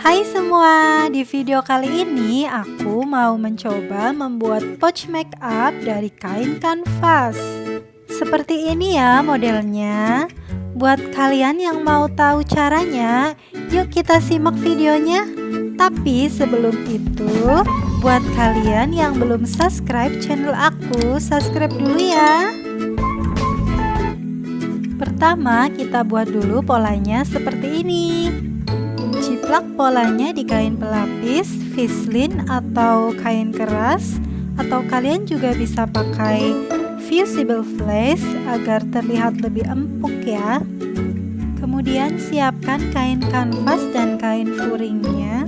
Hai semua, di video kali ini aku mau mencoba membuat pouch makeup dari kain kanvas. Seperti ini ya modelnya. Buat kalian yang mau tahu caranya, yuk kita simak videonya. Tapi sebelum itu, buat kalian yang belum subscribe channel aku, subscribe dulu ya. Pertama, kita buat dulu polanya seperti ini. Ciplak polanya di kain pelapis, fislin atau kain keras, atau kalian juga bisa pakai fusible flash agar terlihat lebih empuk ya. Kemudian siapkan kain kanvas dan kain furingnya.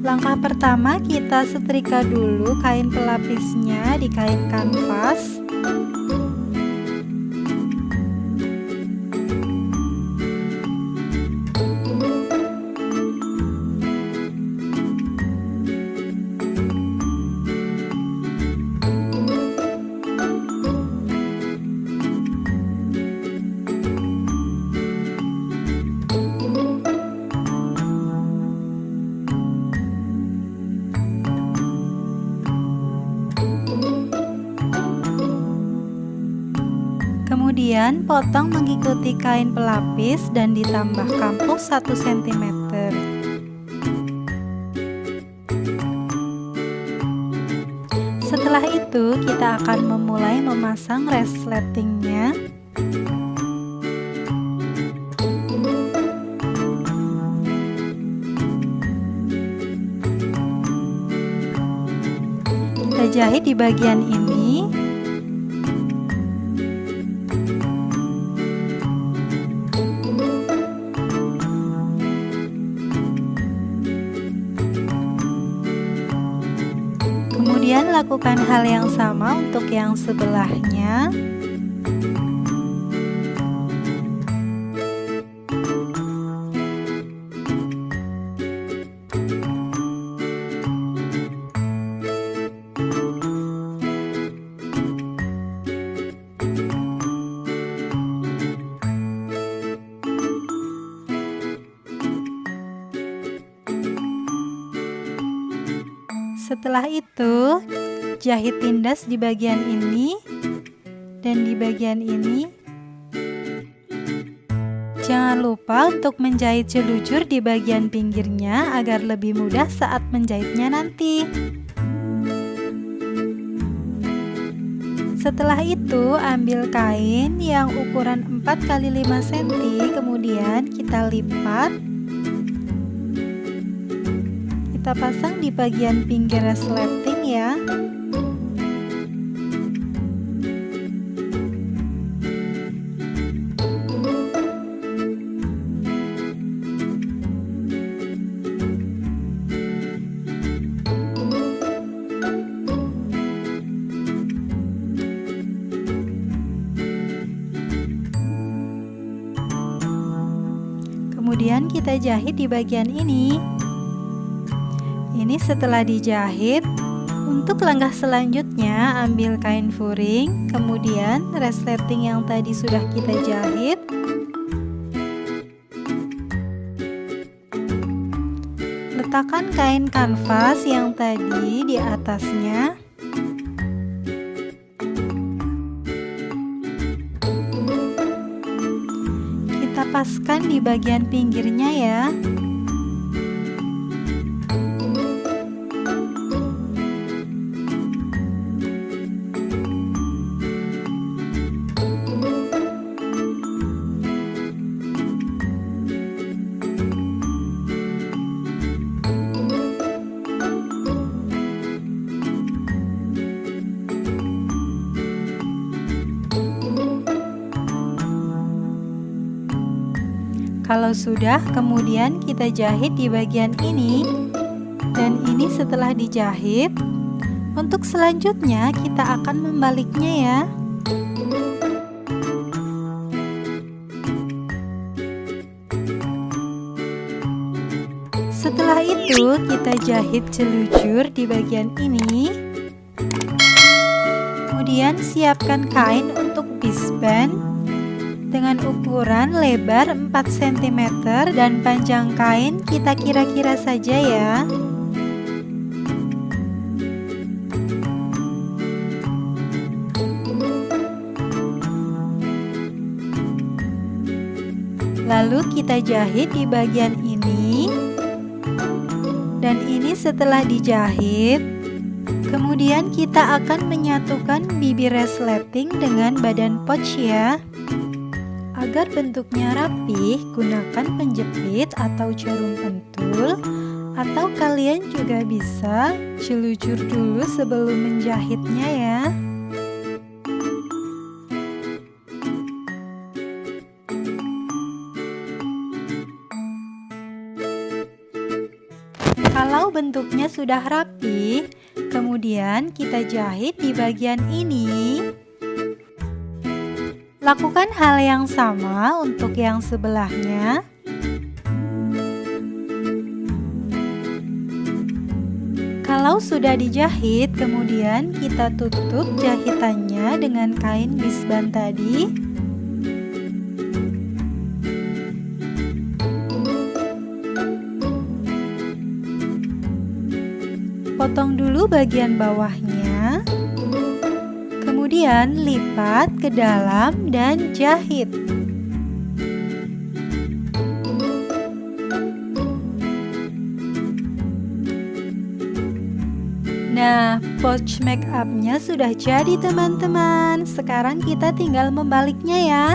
Langkah pertama, kita setrika dulu kain pelapisnya di kain kanvas. Kemudian potong mengikuti kain pelapis dan ditambah kampuk 1 cm. Setelah itu kita akan memulai memasang resletingnya. Kita jahit di bagian ini. Kemudian lakukan hal yang sama untuk yang sebelahnya. Setelah itu, jahit tindas di bagian ini dan di bagian ini. Jangan lupa untuk menjahit jelujur di bagian pinggirnya agar lebih mudah saat menjahitnya nanti. Setelah itu, ambil kain yang ukuran 4 x 5 cm, kemudian kita lipat. Kita pasang di bagian pinggir resleting ya. Kemudian kita jahit di bagian ini. Ini setelah dijahit, untuk langkah selanjutnya ambil kain furing, kemudian resleting yang tadi sudah kita jahit. Letakkan kain kanvas yang tadi di atasnya. Kita paskan di bagian pinggirnya ya. Kalau sudah, kemudian kita jahit di bagian ini. Dan ini setelah dijahit. Untuk selanjutnya kita akan membaliknya ya. Setelah itu kita jahit jelujur di bagian ini. Kemudian siapkan kain untuk bisband dengan ukuran lebar 4 cm dan panjang kain kita kira-kira saja ya. Lalu kita jahit di bagian ini. Dan ini setelah dijahit, kemudian kita akan menyatukan bibir resleting dengan badan pouch ya. Agar bentuknya rapih, gunakan penjepit atau jarum pentul, atau kalian juga bisa jelujur dulu sebelum menjahitnya ya. Kalau bentuknya sudah rapi, kemudian kita jahit di bagian ini. Lakukan hal yang sama untuk yang sebelahnya. Kalau sudah dijahit, kemudian kita tutup jahitannya dengan kain bisband tadi. Potong dulu bagian bawahnya, kemudian lipat ke dalam dan jahit. Nah, pouch make up-nya sudah jadi teman-teman. Sekarang kita tinggal membaliknya ya.